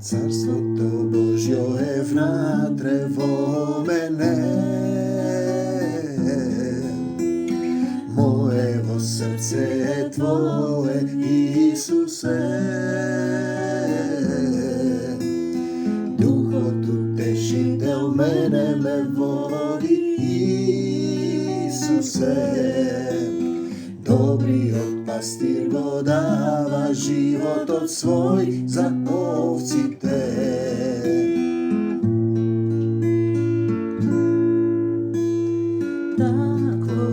Царството Божјо е внатре во мене, моево срце е Твое, Исусе. Духот утешител мене ме води, Исусе. Добриот пастир го дава животот свој за овците. Тако,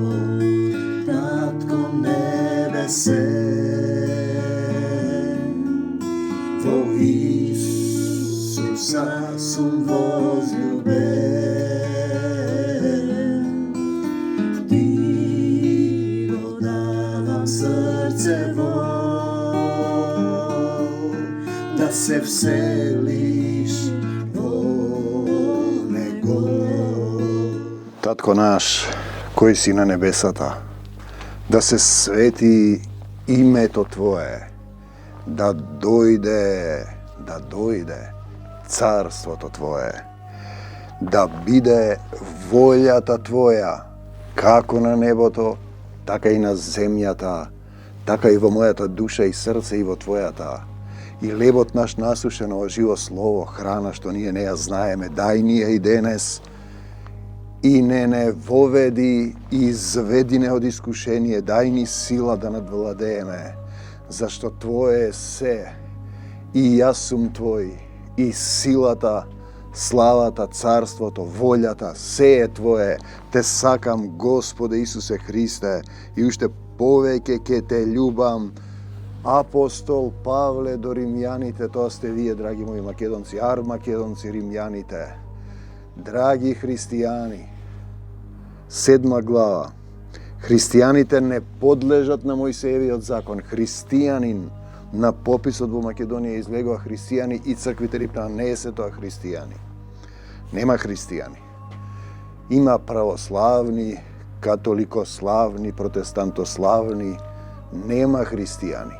Татко небесе, во Исуса сум возљубен. Срцево, да се вселиш во него. Татко наш, кој си на небесата, да се свети името Твое, да дојде царството Твое, да биде волјата Твоја, како на небото, така и на земјата, така и во мојата душа и срце и во Твојата. И лебот наш насушен ова живо слово, храна што ние не ја знаеме, дај ни ја и денес. И не воведи и изведи не од искушение, дај ни сила да надвладееме, зашто Твое е се, и јас сум Твој, и силата, славата, царството, волјата, се е Твое. Те сакам, Господе Исусе Христе, и уште повеќе ке те љубам. Апостол Павле до римјаните, тоа сте вие, драги мои македонци, армакедонци, римјаните. Драги христијани, 7 глава. Христијаните не подлежат на Мојсеевиот закон. Христијанин на пописот во Македонија излегува христијани и црквите рипна не е се тоа христијани. Нема христијани. Има православни, католикославни, протестантославни, нема христијани.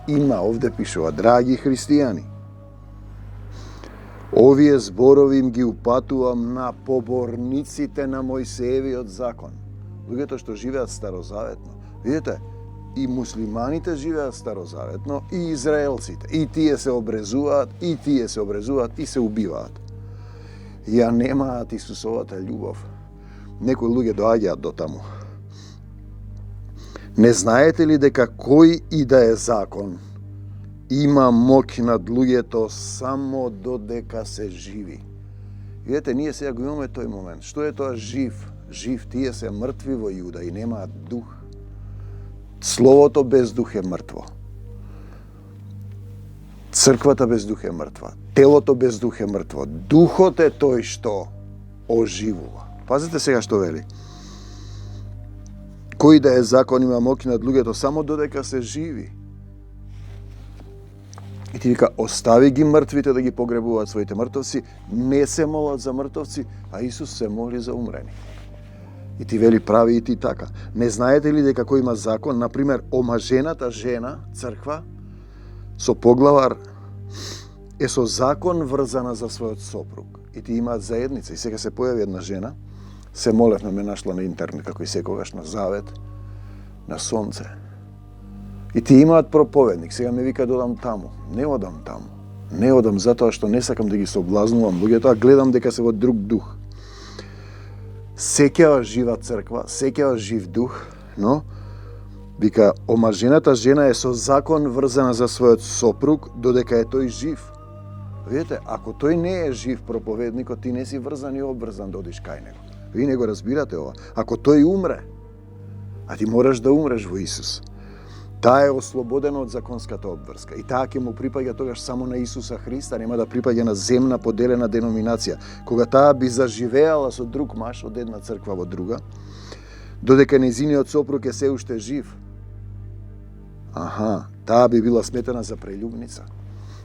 Има, овде пишува, драги христијани. Овие зборови им ги упатувам на поборниците на Мојсеевиот закон. Луѓето што живеат старозаветно. Видите, и муслиманите живеат старозаветно, и израелците. И тие се обрезуваат, и тие се обрезуваат, и се убиваат. Ја немаат Исусовата љубов. Некои луѓе доаѓаат до таму. Не знаете ли дека кој и да е закон има моќ над луѓето само додека се живи? Видете, ние сега го имаме тој момент. Што е тоа жив? Жив, тие се мртви во Јуда и немаат дух. Словото без дух е мртво. Црквата без дух е мртва. Телото без дух е мртво. Духот е тој што оживува. Пазите сега што вели. Кој да е закон има моќ над луѓето само додека се живи. И ти вика, остави ги мртвите да ги погребуваат своите мртовци, не се молат за мртовци, а Исус се моли за умрени. И ти вели, прави и ти така. Не знаете ли дека кој има закон, например, омажената жена, црква, со поглавар, е со закон врзана за својот сопруг. И ти имаат заедница. И сега се појави една жена, се молевме, ме нашла на интернет, како и секогаш на Завет, на Сонце. И ти имаат проповедник, сега ме вика додам таму. Не одам таму. Не одам затоа што не сакам да ги соблазнувам луѓето, а гледам дека се во друг дух. Сеќава жива црква, сеќава жив дух, но вика, омажената жена е со закон врзана за својот сопруг, додека е тој жив. Видите, ако тој не е жив проповедникот, ти не си врзан и обврзан да одиш кај него. Ви не го разбирате ова. Ако тој умре, а ти мораш да умреш во Исус, таа е ослободена од законската обврска. И таа ќе му припаѓа тогаш само на Исуса Христа, нема да припаѓа на земна поделена деноминација. Кога таа би заживеала со друг маж од една црква во друга, додека нејзиниот сопруг е се уште жив, таа би била сметена за прелюбница.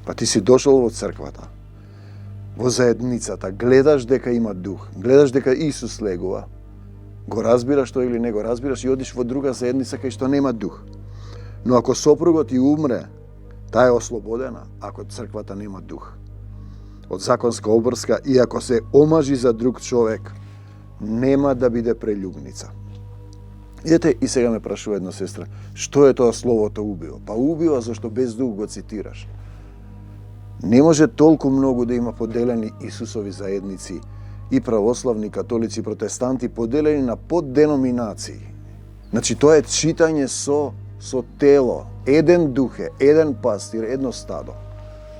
Па ти си дошол во црквата, во заедницата, гледаш дека има дух, гледаш дека Исус легува, Го разбираш тоа или не го разбираш и одиш во друга заедница кај што нема дух. Но ако сопругот ти умре, таа е ослободена ако црквата нема дух од законска обврска и ако се омажи за друг човек, нема да биде прељубница. Ете, и сега ме прашува една сестра, што е тоа словото убива? Па убива зашто без дух го цитираш. Не може толку многу да има поделени Исусови заедници, и православни, католици, протестанти, поделени на подденоминации. Значи, тоа е читање со тело. Еден дух е, еден пастир, едно стадо.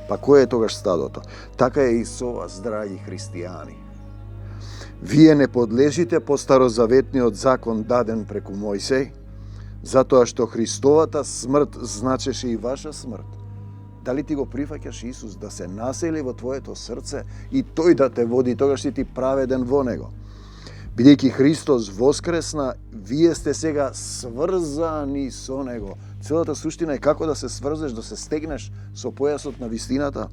Па кој е тогаш стадото? Така е и со вас, драги христијани. Вие не подлежите по старозаветниот закон даден преку Мојсей, затоа што Христовата смрт значеше и ваша смрт. Дали ти го прифаќаш Исус да се насели во твоето срце и тој да те води, тогаш си ти праведен во него. Бидејќи Христос воскресна, вие сте сега сврзани со него. Целата суштина е како да се сврзеш, да се стегнеш со појасот на вистината.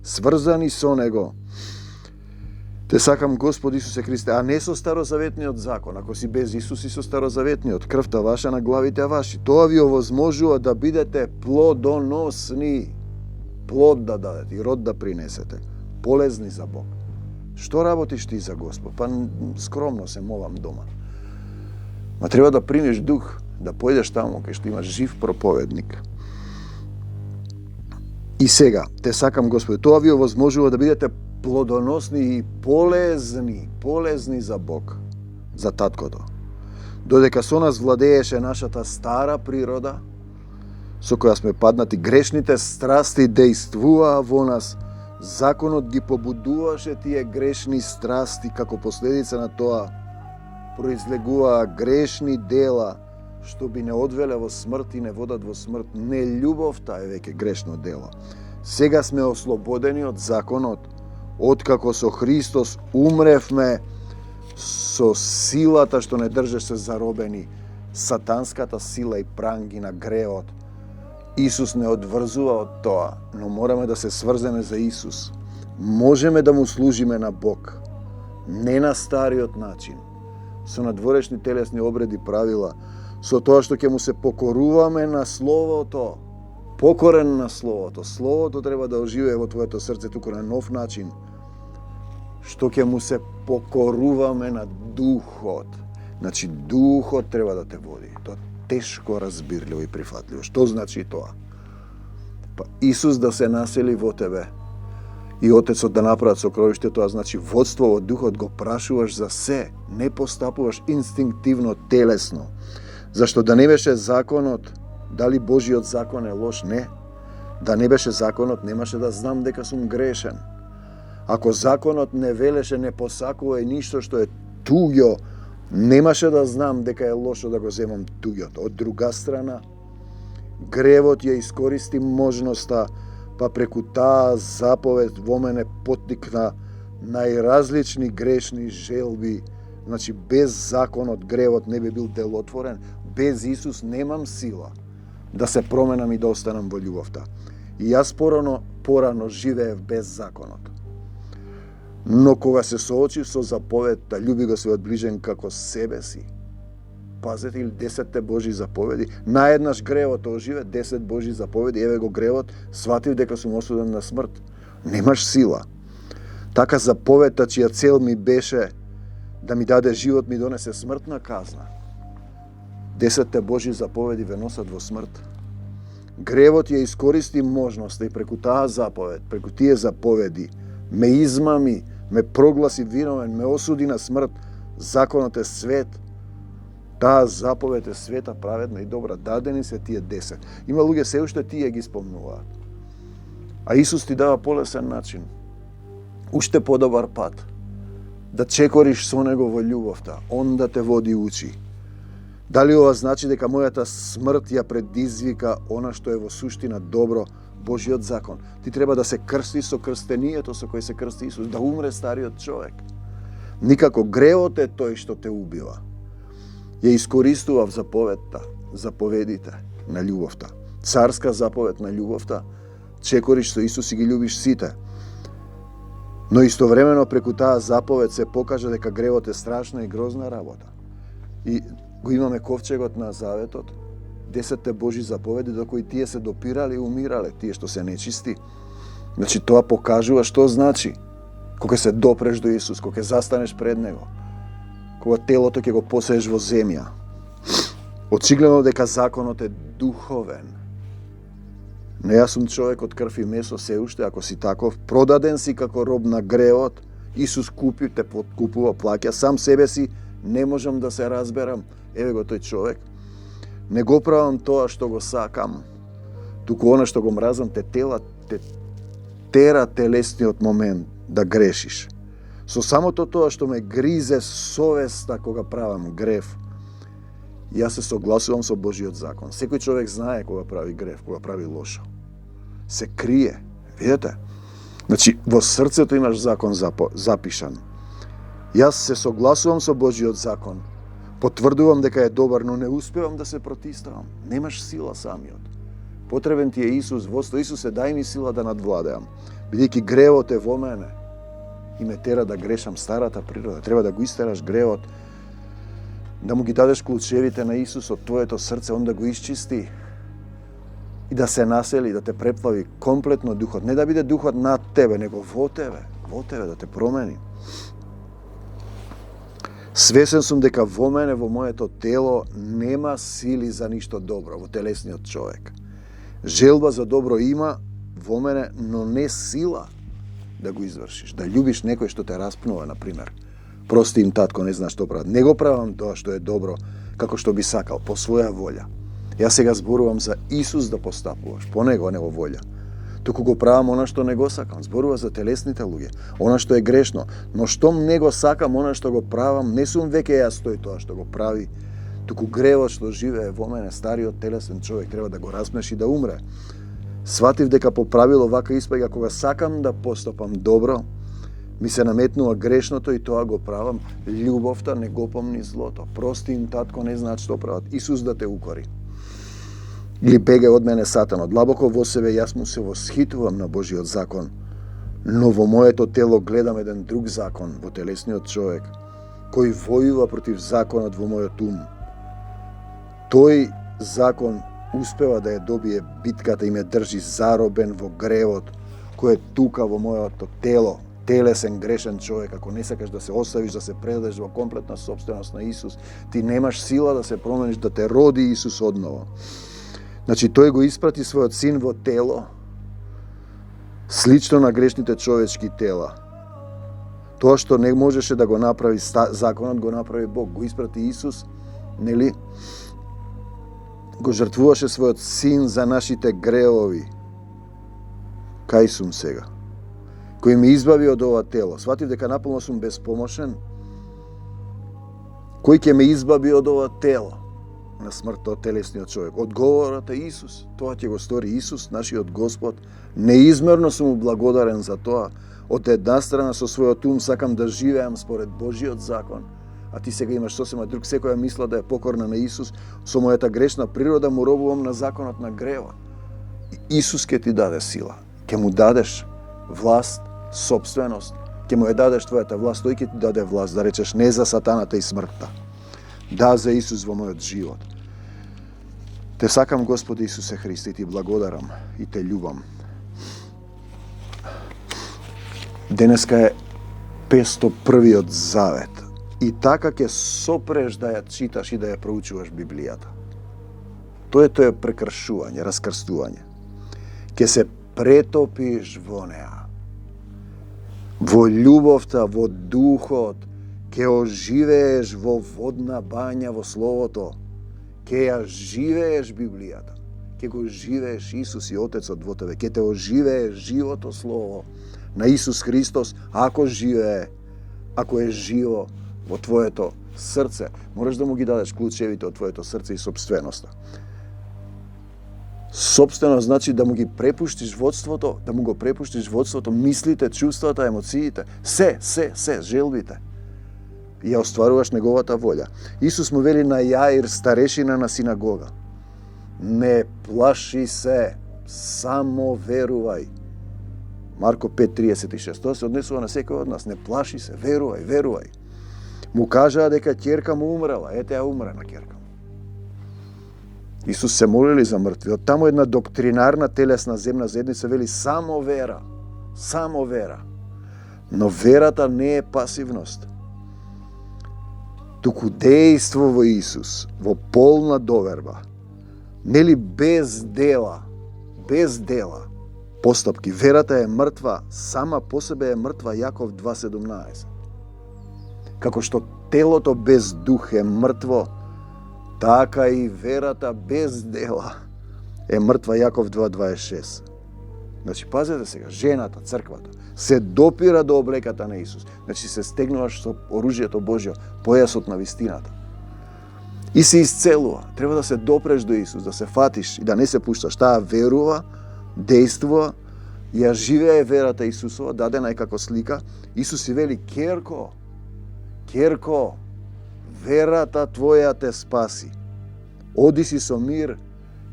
Сврзани со него. Те сакам Господ Исусе Христе, а не со старозаветниот закон. Ако си без Исус и со старозаветниот, крвта ваша на главите ваши. Тоа ви овозможува да бидете плодоносни. Плод да дадете и род да принесете. Полезни за Бог. Што работиш ти за Господ? Па скромно се молам дома. Ма треба да примиш дух, да појдеш таму кај што имаш жив проповедник. И сега, те сакам Господи, тоа ви овозможува да бидете плодоносни и полезни за Бог, за Таткото. Додека со нас владееше нашата стара природа, со која сме паднати, грешните страсти дејствуваа во нас, законот ги побудуваше тие грешни страсти, како последица на тоа произлегуваа грешни дела, што би не одвеле во смрт и не водат во смрт. Нељубовта е веќе грешно дело. Сега сме ослободени од законот, откако со Христос умревме со силата што не држеше заробени, сатанската сила и пранги на греот. Исус не одврзува од тоа, но мораме да се сврземе за Исус. Можеме да му служиме на Бог, не на стариот начин, со надворешни телесни обреди правила, со тоа што ќе му се покоруваме на Словото, покорен на Словото. Словото треба да оживее во твоето срце туку на нов начин, што ќе му се покоруваме на Духот. Значи, Духот треба да те води. Тоа тешко разбирливо и прифатливо. Што значи тоа? Па Исус да се насели во тебе и Отецот да направат сокровиште, тоа значи водство од Духот, го прашуваш за се, не постапуваш инстинктивно, телесно. Зашто да не беше законот, дали Божиот закон е лош? Не. Да не беше законот, немаше да знам дека сум грешен. Ако законот не велеше, не посакува ништо што е туѓо, немаше да знам дека е лошо да го земам туѓото. Од друга страна, гревот ја искористи можноста, па преку таа заповед во мене поттикна најразлични грешни желби. Значи, без законот гревот не би бил делотворен. Без Исус немам сила да се променам и да останам во љубовта. И јас порано живеев без законот. Но кога се соочив со заповедта, љуби го својот ближен како себе си, пазете или 10 Божи заповеди, наеднаш гревот оживе, 10 Божи заповеди, еве го гревот, сватив дека сум осуден на смрт. Немаш сила. Така заповедта, чија цел ми беше да ми даде живот, ми донесе смртна казна. 10 Божи заповеди ве носат во смрт. Гревот ја искористи можноста и преку таа заповед, преку тие заповеди, ме измами, ме прогласи виновен, ме осуди на смрт. Законот е свет. Таа заповед е света, праведна и добра. Дадени се тие 10. Има луѓе се уште тие ги спомнуваат. А Исус ти дава полесен начин. Уште подобар пат. Да чекориш со него во љубовта. Он да те води учи. Дали ова значи дека мојата смрт ја предизвика она што е во суштина добро, Божиот закон? Ти треба да се крсти со крстението со кој се крсти Исус, да умре стариот човек. Никако гревот е тој што те убива. Ја искористував заповедите на љубовта. Царска заповед на љубовта. Чекориш со Исус и ги љубиш сите. Но истовремено преку таа заповед се покажа дека гревот е страшна и грозна работа. И го имаме ковчегот на заветот, 10 Божи заповеди до кои тие се допирале и умирале, тие што се нечисти. Значи тоа покажува што значи кога се допреш до Исус, кога застанеш пред Него, кога телото ќе го посееш во земја. Очигледно дека законот е духовен. Но јас сум човек од крв и месо се уште, ако си таков, продаден си како роб на греот, Исус купи, те подкупува, плаќа, сам себе си не можам да се разберам. Еве го тој човек. Не го правам тоа што го сакам, туку она што го мразам те тера телесниот момент да грешиш. Со самото тоа што ме гризе совеста кога правам грев, јас се согласувам со Божиот закон. Секој човек знае кога прави грев, кога прави лошо. Се крие. Видете? Значи, во срцето имаш закон запишан. Јас се согласувам со Божиот закон. Потврдувам дека е добар, но не успевам да се протиставам. Немаш сила самиот. Потребен ти е Исус. Восто Исусе, дај ми сила да надвладеам. Бидејќи гревот е во мене и ме тера да грешам, старата природа. Треба да го истераш гревот, да му ги дадеш клучевите на Исус од твоето срце, он да го исчисти и да се насели, да те преплави комплетно духот. Не да биде духот над тебе, него во тебе да те промени. Свесен сум дека во мене, во моето тело, нема сили за ништо добро, во телесниот човек. Желба за добро има во мене, но не сила да го извршиш. Да љубиш некој што те распнува, например. Прости им, татко, не знаеш што прават. Не го правам тоа што е добро, како што би сакал, по своја волја. Јас сега зборувам за Исус да постапуваш, по Него, а не во волја. Туку го правам она што не го сакам. Зборува за телесните луѓе, она што е грешно. Но штом не го сакам, она што го правам, не сум веќе јас тој тоа што го прави, туку гревот што живее во мене, стариот телесен човек, треба да го размнеш и да умре. Сватив дека по правило вака испаѓа кога сакам да постапам добро, ми се наметнува грешното и тоа го правам. Љубовта не го помни злото. Прости им, татко, не знаат што прават. Исус да те укори. Или бегај од мене, Сатано. Длабоко во себе јас му се восхитувам на Божиот закон, но во моето тело гледам еден друг закон во телесниот човек, кој војува против законот во мојот ум. Тој закон успева да ја добие битката и ме држи заробен во гревот, кој е тука во моето тело, телесен грешен човек. Ако не сакаш да се оставиш, да се предадеш во комплетна собственост на Исус, ти немаш сила да се промениш, да те роди Исус одново. Значи, тој го испрати својот син во тело, слично на грешните човечки тела. Тоа што не можеше да го направи законот, го направи Бог. Го испрати Исус, нели? Го жртвуваше својот син за нашите гревови. Кај сум сега? Кој ме избави од ова тело. Сватив дека наполно сум безпомошен. Кој ќе ме избави од ова тело на смртта од телесниот човек? Одговорот е Исус. Тоа ќе го стори Исус, нашиот Господ. Неизмерно сум му благодарен за тоа. Од една страна со својот ум сакам да живеам според Божиот закон, а ти сега имаш сосема друг. Секоја мисла да е покорна на Исус, со мојата грешна природа му робувам на законот на гревот. Исус ќе ти даде сила. Ќе му дадеш власт, собственост. Ќе му ја дадеш твојата власт, тој ќе ти даде власт да речеш не за сатаната и смртта. Да, за Исус во мојот живот. Те сакам, Господи Исусе Христе, и ти благодарам и те љубам. Денеска е 501-иот завет. И така ќе сопреш да ја читаш и да ја проучуваш Библијата. Тоа е прекршување, раскрстување. Ќе се претопиш во неа. Во љубовта, во духот, ќе оживееш во водна бања во Словото. Ќе ја живееш Библијата. Ќе го живееш Исус и Отецот во тебе. Ќе те оживее живото Слово на Исус Христос, ако живее, ако е живо во твоето срце. Мораш да му ги дадеш клучевите од твоето срце и собственоста. Собственост значи да му ги препуштиш водството, да му го препуштиш водството, мислите, чувствата, емоциите, се, желбите. И ја остваруваш неговата волја. Исус му вели на Јаир, старешина на синагога: не плаши се, само верувај. Марко 5:36. Тоа се однесува на секој од нас. Не плаши се, верувај. Му кажаа дека ќерка му умрела, ете ја умрена ќерка му. Исус се молили за мртви. Од таму една доктринарна телесна земна заедница вели само вера. Само вера. Но верата не е пасивност. Туку дејство во Исус, во полна доверба. Нели без дела, постапки. Верата е мртва, сама по себе е мртва, Јаков 2:17. Како што телото без дух е мртво, така и верата без дела е мртва, Јаков 2:26. Значи, пазете сега, жената, црквата, се допира до облеката на Исус. Значи, се стегнуваш со оружјето Божјо, појасот на вистината. И се исцелува. Треба да се допреш до Исус, да се фатиш и да не се пушташ. Таа верува, дејствува, ја живее верата Исусова, дадена е како слика. Исус си вели, ќерко, верата твоја те спаси. Оди си со мир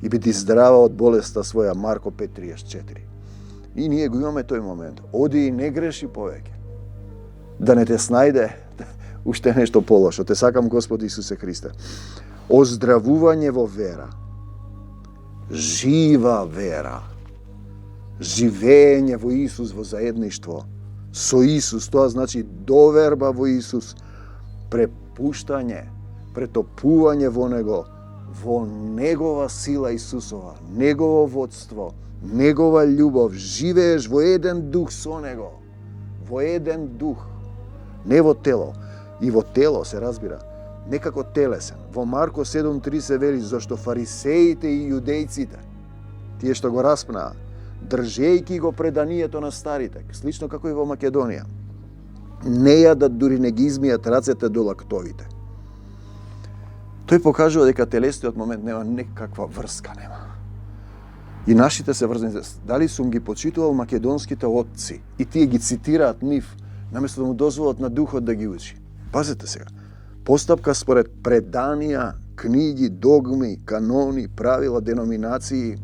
и биди здрава од болеста своја, Марко 5:34. И ние го имаме тој момент. Оди и не греши повеќе. Да не те снајде уште нешто полошо. Те сакам, Господи Исусе Христе. Оздравување во вера. Жива вера. Живење во Исус, во заедништво. Со Исус, тоа значи доверба во Исус. Препуштање, претопување во Него, во Негова сила Исусова, Негово водство, Негова љубов. Живееш во еден дух со Него. Во еден дух. Не во тело. И во тело се разбира, некако телесен. Во Марко 7:3 се вели, зашто фарисеите и јудејците, тие што го распнаа, држејки го преданието на старите, слично како и во Македонија, не јадат, дури не ги измијат рацете до лактовите. Тој покажува дека телесниот момент нема некаква врска, нема. И нашите се врзани. Дали сум ги почитувал македонските отци и тие ги цитираат нив, наместо да му дозволат на духот да ги учи. Пазете сега. Постапка според преданија, книги, догми, канони, правила, деноминации,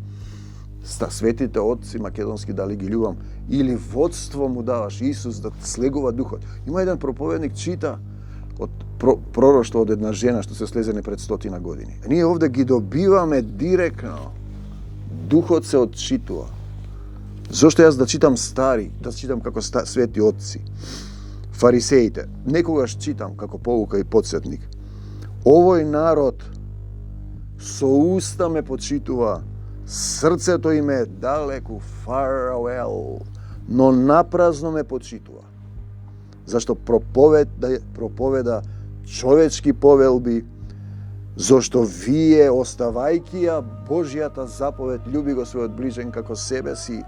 светите отци македонски, дали ги љубам, или водство му даваш Исус да слегува духот. Има еден проповедник чита од пророштво од една жена што се слезени пред 100 години. Ние овде ги добиваме директно. Духот се отчитува. Зошто јас да читам стари, да читам како свети отци? Фарисеите, некогаш читам како поука и подсетник. Овој народ со уста ме почитува, срцето им е далеку, far away, но напразно ме почитува. Зашто проповеда човечки повелби, зашто вие, оставајќи ја Божјата заповед, љуби го својот ближен како себе си,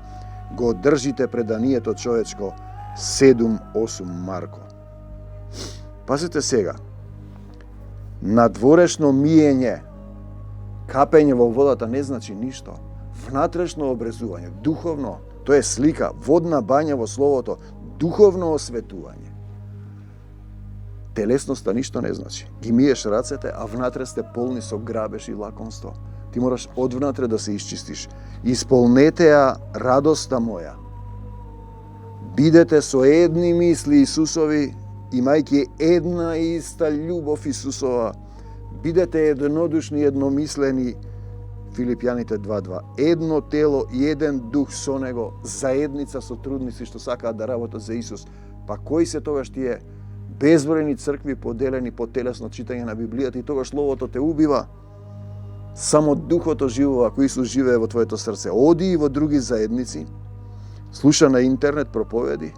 го држите преданието човечко, 7:8 Марко. Пазете сега. Надворешно миење, капење во водата не значи ништо. Внатрешно обрезување, духовно, тоа е слика, водна бања во словото, духовно осветување. Телесноста ништо не значи. Ги миеш рацете, а внатре сте полни со грабеж и лаконство. Ти мораш одвнатре да се исчистиш. Исполнете ја радоста моја. Бидете со едни мисли Исусови, имајќи една и иста љубов Исусова. Бидете еднодушни, едномислени, Филипјаните 2:2. Едно тело и еден дух со Него, заедница со трудници што сакаат да работат за Исус. Па кои се тогаш тие безбројни цркви поделени по телесно читање на Библијата и тогаш словото те убива? Само духот оживува ако Исус живее во твоето срце. Оди и во други заедници, слуша на интернет проповеди.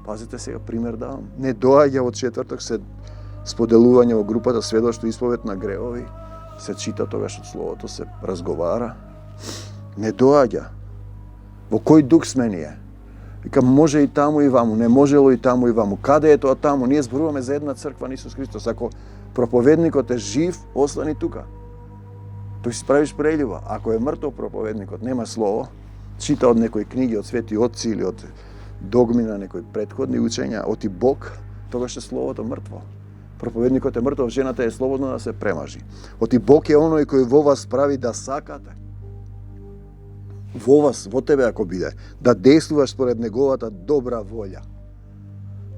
Пазите сега, пример давам. Не доаѓа во четврток, се споделување во групата сведоштво исповед на гревови, се чита тогаш од словото, се разговара. Не доаѓа. Во кој дух сме ние? Вика, може и таму и ваму, не можело и таму и ваму. Каде е тоа таму? Ние зборуваме за една црква на Исус Христос. Ако проповедникот е жив, остани тука. Тој си правиш прељуба. Ако е мртов проповедникот, нема слово, чита од некои книги, од свети отци или од догми на некои претходни учења, оти Бог, тогаш е словото мртво. Проповедникот е мртов, жената е слободна да се премажи. Оти Бог е оној кој во вас прави да сакате. Во вас, во тебе ако биде, да действуваш според неговата добра волја.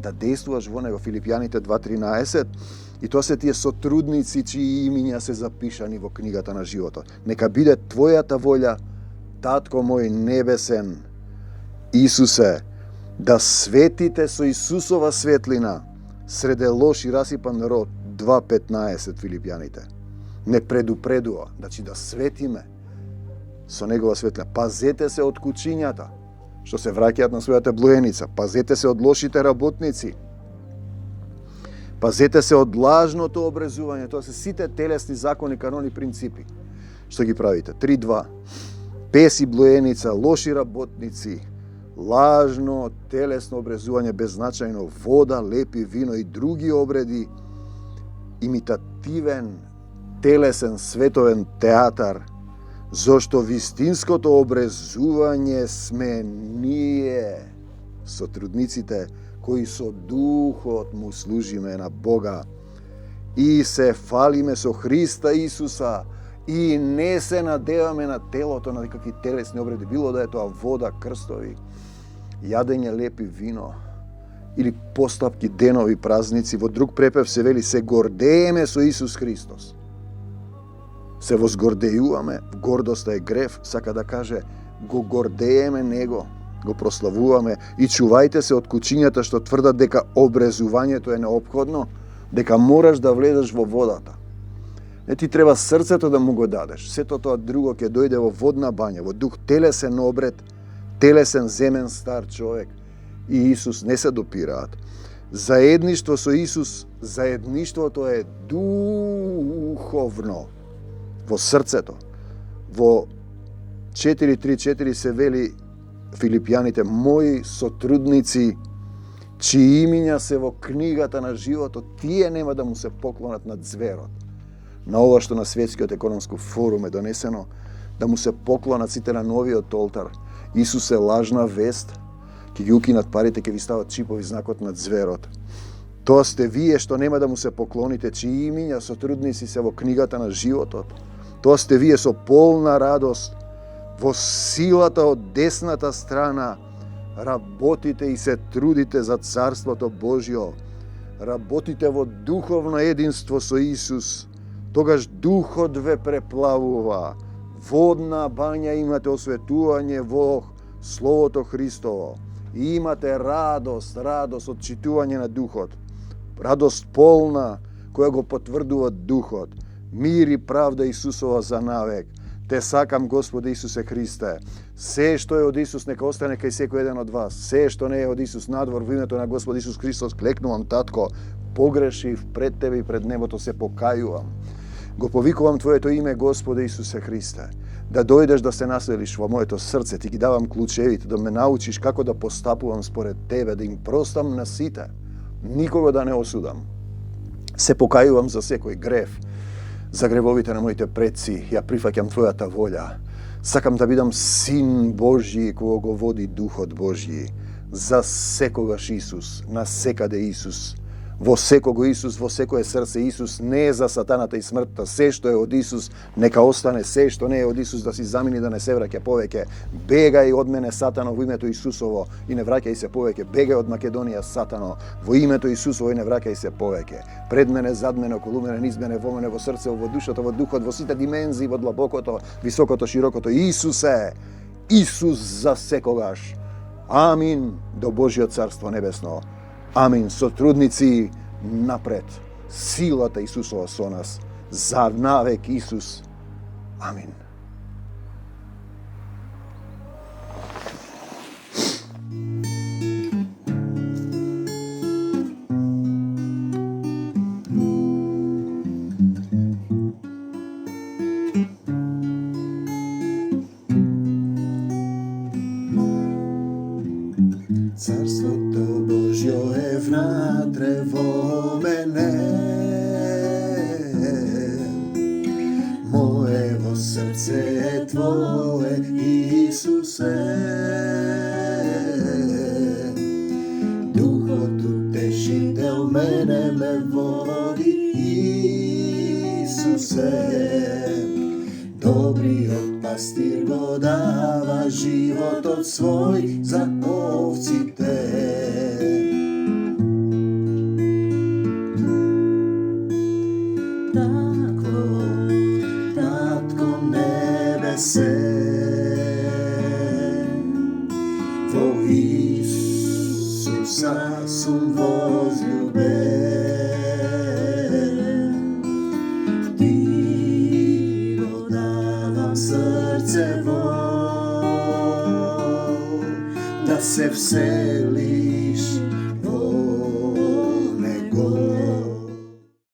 да действуваш во него. Филипјаните 2:13. И тоа се тие сотрудници чии имиња се запишани во книгата на животот. Нека биде твојата волја, Татко мој небесен, Исусе, да светите со Исусова светлина среде лош и расипан народ. 2:15 Филипјаните. Не предупредува, значи да светиме со негова светлина. Пазете се од кучињата што се враќаат на својата блуеница. Пазете се од лошите работници. Пазете се од лажното обрезување. Тоа се сите телесни закони, канони, принципи. Што ги правите? 3:2. Песи, блуеница, лоши работници, лажно телесно обрезување, беззначајно вода, лепи вино и други обреди, имитативен, телесен, световен театар, зашто вистинското обрезување сме ние, сотрудниците, кои со духот му служиме на Бога и се фалиме со Христа Исуса и не се надеваме на телото, на некакви телесни обреди, било да е тоа вода, крстови, јадење лепи вино или постапки, денови, празници. Во друг препев се вели: се гордееме со Исус Христос. Се возгордејуваме, гордоста е грев, сака да каже, го гордееме Него, го прославуваме и чувајте се од кучињата што тврдат дека обрезувањето е неопходно, дека мораш да влезеш во водата. Не ти треба срцето да му го дадеш. Сето тоа друго ќе дојде во водна бања, во дух телесен обред, телесен земен стар човек и Исус не се допираат. Заедништво со Исус, заедништвото е духовно, во срцето. Во 4:3-4 се вели Филипјаните: мои сотрудници, чии имиња се во книгата на животот, тие нема да му се поклонат на зверот. На ова што на Светскиот економски форум е донесено, да му се поклонат сите на новиот олтар. Исус е лажна вест, ќе ги укинат парите, ќе ви стават чипови знакот над зверот. Тоа сте вие што нема да му се поклоните, чии имиња сотрудници се во книгата на животот. Тоа сте вие со полна радост, во силата од десната страна, работите и се трудите за Царството Божјо. Работите во духовно единство со Исус. Тогаш духот ве преплавува. Водна бања имате, осветување во Словото Христово. И имате радост од читување на духот. Радост полна, која го потврдува духот. Мир и правда Исусова за навек. Те сакам, Господе Исусе Христе. Се што е од Исус нека остане кај секој еден од вас. Се што не е од Исус надвор, во името на Господ Исус Христос клекнувам, Татко, погрешив пред Тебе и пред небото, се покајувам. Го повикувам Твоето име, Господе Исусе Христе, да дојдеш да се населиш во моето срце. Ти ги давам клучевите, да ме научиш како да постапувам според Тебе, да им простам на сите, никого да не осудам. Се покајувам за секој грев, за гревовите на моите предци. Ја прифаќам Твојата волја. Сакам да бидам син Божји кој го води Духот Божји. За секогаш Исус, на секаде Исус. Во секого Исус, во секое срце Исус. Не е за сатаната и смртта. Се што е од Исус, нека остане. Се што не е од Исус, да си замини, да не се враќа повеќе. Бегај од мене, Сатано, во името Исусово, и не враќај се повеќе. Бегај од Македонија, Сатано, во името Исусово, и не враќај се повеќе. Пред мене, зад мене, околу мене, низ мене, во мене, во срцето, во душата, во духот, во сите димензии, во длабокото, високото, широкото. Исусе, Исус за секогаш. Амин, до Божјото царство небесно. Амин. Сотрудници напред. Силата Исусова со нас. За навек Исус. Амин. Царството Божјо е внатре во мене, моево срце е Твое, Исусе. Духот утешител мене ме води, Исусе. Добриот пастир го дава животот свој за овците. Isusa sum возлюбен, ti davam srce vo, da se vseli